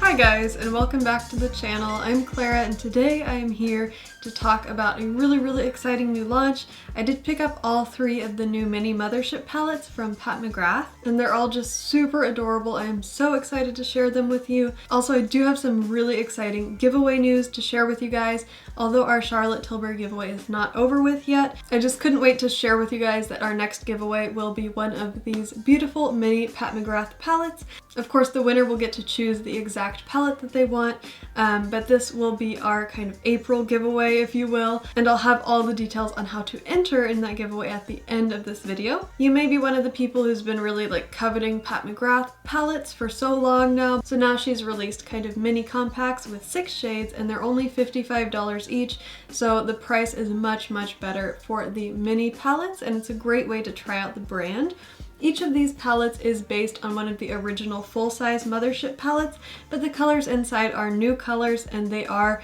Hi guys, and welcome back to the channel. I'm Clara, and today I am here to talk about a really exciting new launch. I did pick up all three of the new mini Mothership palettes from Pat McGrath, and they're all just super adorable. I am so excited to share them with you. Also, I do have some really exciting giveaway news to share with you guys. Although our Charlotte Tilbury giveaway is not over with yet, I just couldn't wait to share with you guys that our next giveaway will be one of these beautiful mini Pat McGrath palettes. Of course, the winner will get to choose the exact palette that they want, but this will be our kind of April giveaway, if you will, and I'll have all the details on how to enter in that giveaway at the end of this video. You may be one of the people who's been really coveting Pat McGrath palettes for so long now, so now she's released kind of mini compacts with 6 shades, and they're only $55 each, so the price is much better for the mini palettes, and it's a great way to try out the brand. Each of these palettes is based on one of the original full-size Mothership palettes, but the colors inside are new colors and they are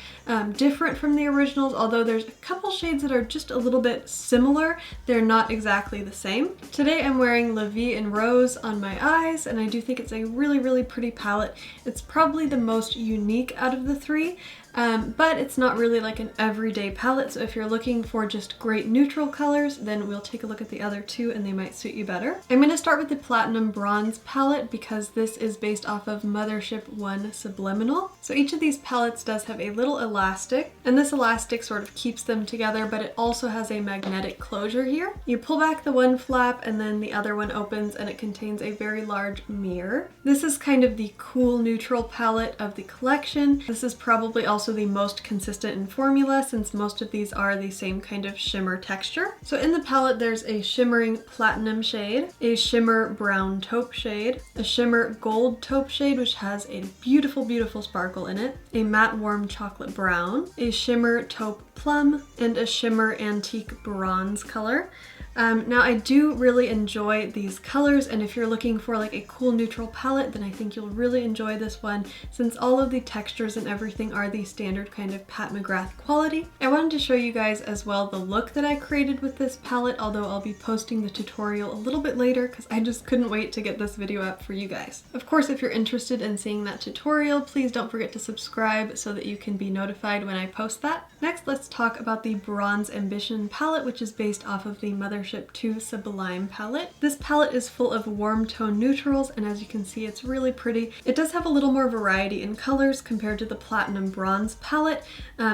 different from the originals, although there's a couple shades that are just a little bit similar. They're not exactly the same. Today I'm wearing Vie Rose on my eyes, and I do think it's a really pretty palette. It's probably the most unique out of the three. But it's not really like an everyday palette, so if you're looking for just great neutral colors, then we'll take a look at the other two and they might suit you better. I'm going to start with the Platinum Bronze palette because this is based off of Mothership 1 Subliminal. So each of these palettes does have a little elastic, and this elastic sort of keeps them together, but it also has a magnetic closure here. You pull back the one flap and then the other one opens, and it contains a very large mirror. This is kind of the cool neutral palette of the collection. This is probably also the most consistent in formula, since most of these are the same kind of shimmer texture. So in the palette there's a shimmering platinum shade, a shimmer brown taupe shade, a shimmer gold taupe shade which has a beautiful sparkle in it, a matte warm chocolate brown, a shimmer taupe plum, and a shimmer antique bronze color. Now I do really enjoy these colors, and if you're looking for like a cool neutral palette, then I think you'll really enjoy this one, since all of the textures and everything are the standard kind of Pat McGrath quality. I wanted to show you guys as well the look that I created with this palette, although I'll be posting the tutorial a little bit later because I just couldn't wait to get this video up for you guys. Of course, if you're interested in seeing that tutorial, please don't forget to subscribe so that you can be notified when I post that. Next, let's talk about the Bronze Ambition palette, which is based off of the Mothership 2 Sublime palette. This palette is full of warm tone neutrals, and as you can see, it's really pretty. It does have a little more variety in colors compared to the Platinum Bronze palette.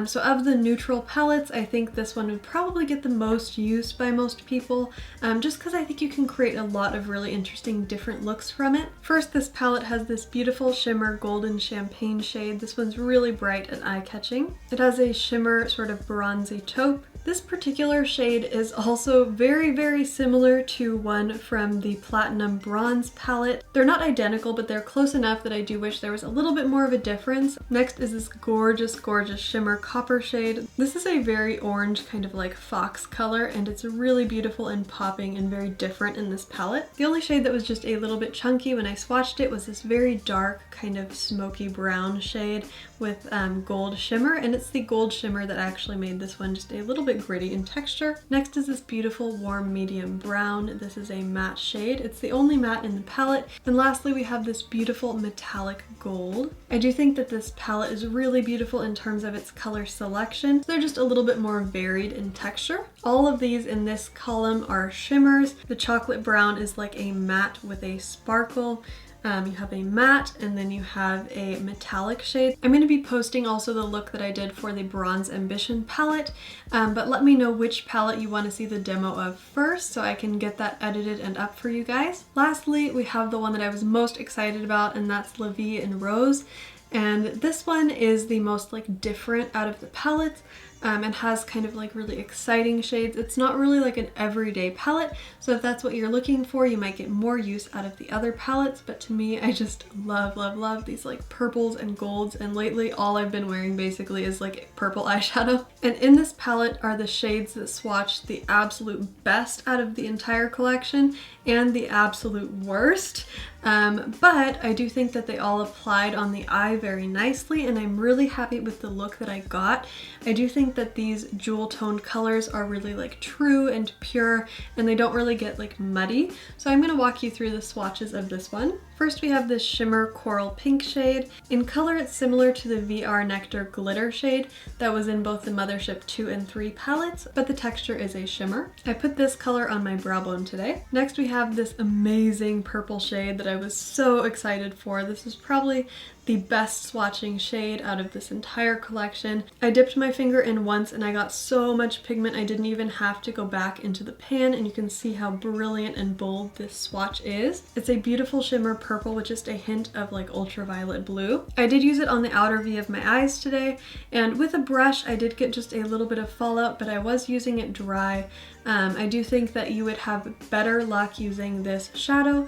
So of the neutral palettes, I think this one would probably get the most use by most people, just because I think you can create a lot of really interesting different looks from it. First, this palette has this beautiful shimmer golden champagne shade. This one's really bright and eye-catching. It has a shimmer sort of bronzy taupe. This particular shade is also very similar to one from the Platinum Bronze palette. They're not identical, but they're close enough that I do wish there was a little bit more of a difference. Next is this gorgeous shimmer copper shade. This is a very orange kind of like fox color, and it's really beautiful and popping and very different in this palette. The only shade that was just a little bit chunky when I swatched it was this very dark kind of smoky brown shade with gold shimmer, and it's the gold shimmer that actually made this one just a little bit gritty in texture. Next is this beautiful warm medium brown. This is a matte shade. It's the only matte in the palette. And lastly, we have this beautiful metallic gold. I do think that this palette is really beautiful in terms of its color selection. They're just a little bit more varied in texture. All of these in this column are shimmers. The chocolate brown is like a matte with a sparkle. You have a matte, and then you have a metallic shade. I'm going to be posting also the look that I did for the Bronze Ambition palette, but let me know which palette you want to see the demo of first so I can get that edited and up for you guys. Lastly, we have the one that I was most excited about, and that's Vie Rose. And this one is the most different out of the palettes. And has kind of really exciting shades. It's not really like an everyday palette, so if that's what you're looking for, you might get more use out of the other palettes, but to me, I just love these purples and golds, and lately all I've been wearing basically is purple eyeshadow. And in this palette are the shades that swatch the absolute best out of the entire collection and the absolute worst. but I do think that they all applied on the eye very nicely, and I'm really happy with the look that I got. I do think that these jewel toned colors are really like true and pure, and they don't really get like muddy. So I'm going to walk you through the swatches of this one. First we have this shimmer coral pink shade. In color it's similar to the VR Nectar glitter shade that was in both the Mothership 2 and 3 palettes, but the texture is a shimmer. I put this color on my brow bone today. Next we have this amazing purple shade that I was so excited for. This is probably the best swatching shade out of this entire collection. I dipped my finger in once and I got so much pigment I didn't even have to go back into the pan, and you can see how brilliant and bold this swatch is. It's a beautiful shimmer purple with just a hint of like ultraviolet blue. I did use it on the outer V of my eyes today, and with a brush I did get just a little bit of fallout, but I was using it dry. I do think that you would have better luck using this shadow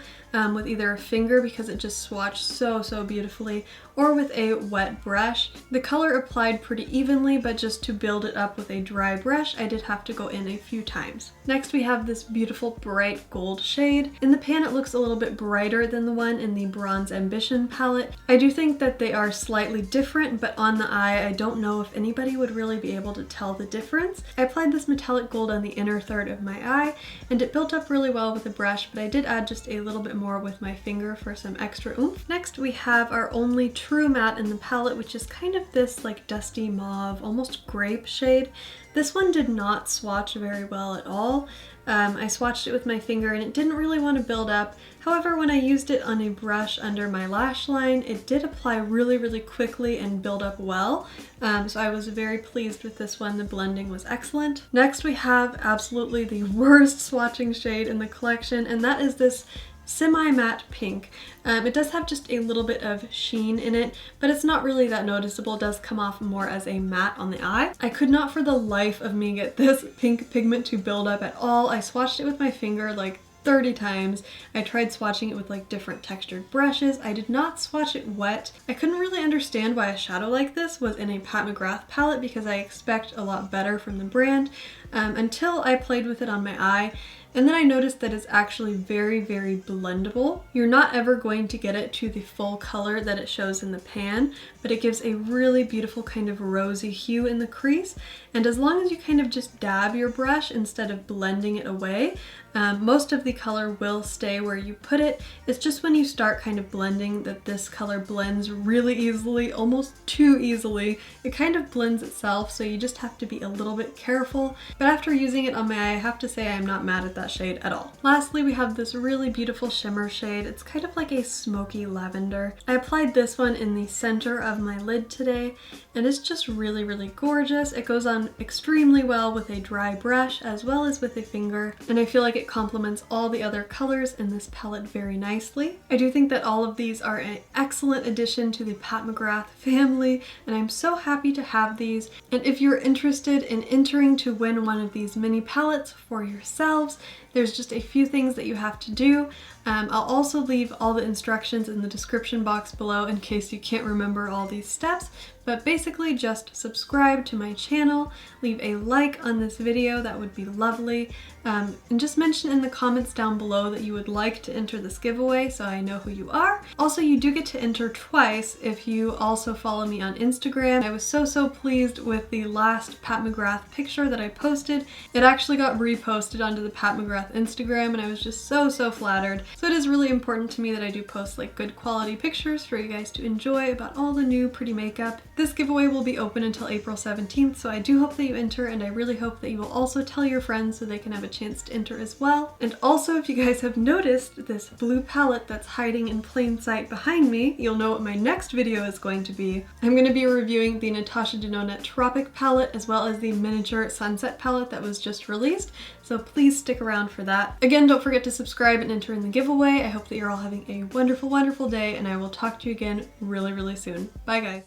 with either a finger, because it just swatched so beautifully, or with a wet brush. The color applied pretty evenly, but just to build it up with a dry brush I did have to go in a few times. Next we have this beautiful bright gold shade. In the pan it looks a little bit brighter than the one in the Bronze Ambition palette. I do think that they are slightly different, but on the eye I don't know if anybody would really be able to tell the difference. I applied this metallic gold on the inner third of my eye and it built up really well with a brush, but I did add just a little bit more with my finger for some extra oomph. Next we have our only true matte in the palette, which is kind of this like dusty mauve, almost grape shade. This one did not swatch very well at all. I swatched it with my finger and it didn't really want to build up. However, when I used it on a brush under my lash line, it did apply really quickly and build up well. So I was very pleased with this one. The blending was excellent. Next we have absolutely the worst swatching shade in the collection, and that is this semi-matte pink. It does have just a little bit of sheen in it, but it's not really that noticeable. It does come off more as a matte on the eye. I could not for the life of me get this pink pigment to build up at all. I swatched it with my finger like 30 times. I tried swatching it with like different textured brushes. I did not swatch it wet. I couldn't really understand why a shadow like this was in a Pat McGrath palette, because I expect a lot better from the brand, until I played with it on my eye. And then I noticed that it's actually very blendable. You're not ever going to get it to the full color that it shows in the pan, but it gives a really beautiful kind of rosy hue in the crease. And as long as you kind of just dab your brush instead of blending it away, most of the color will stay where you put it. It's just when you start kind of blending that this color blends really easily, almost too easily. It kind of blends itself, so you just have to be a little bit careful. But after using it on my eye, I have to say I'm not mad at that shade at all. Lastly, we have this really beautiful shimmer shade. It's kind of like a smoky lavender. I applied this one in the center of my lid today, and it's just really gorgeous. It goes on extremely well with a dry brush as well as with a finger, and I feel like it complements all the other colors in this palette very nicely. I do think that all of these are an excellent addition to the Pat McGrath family, and I'm so happy to have these. And if you're interested in entering to win one of these mini palettes for yourselves, there's just a few things that you have to do. I'll also leave all the instructions in the description box below in case you can't remember all these steps, but basically just subscribe to my channel, leave a like on this video, that would be lovely, and just mention in the comments down below that you would like to enter this giveaway so I know who you are. Also, you do get to enter twice if you also follow me on Instagram. I was so pleased with the last Pat McGrath picture that I posted. It actually got reposted onto the Pat McGrath Instagram, and I was just so flattered. So it is really important to me that I do post like good quality pictures for you guys to enjoy about all the new pretty makeup. This giveaway will be open until April 17th, so I do hope that you enter, and I really hope that you will also tell your friends so they can have a chance to enter as well. And also, if you guys have noticed this blue palette that's hiding in plain sight behind me, you'll know what my next video is going to be. I'm going to be reviewing the Natasha Denona Tropic palette as well as the miniature sunset palette that was just released, so please stick around for that. Again, don't forget to subscribe and enter in the giveaway. I hope that you're all having a wonderful day, and I will talk to you again really soon. Bye guys.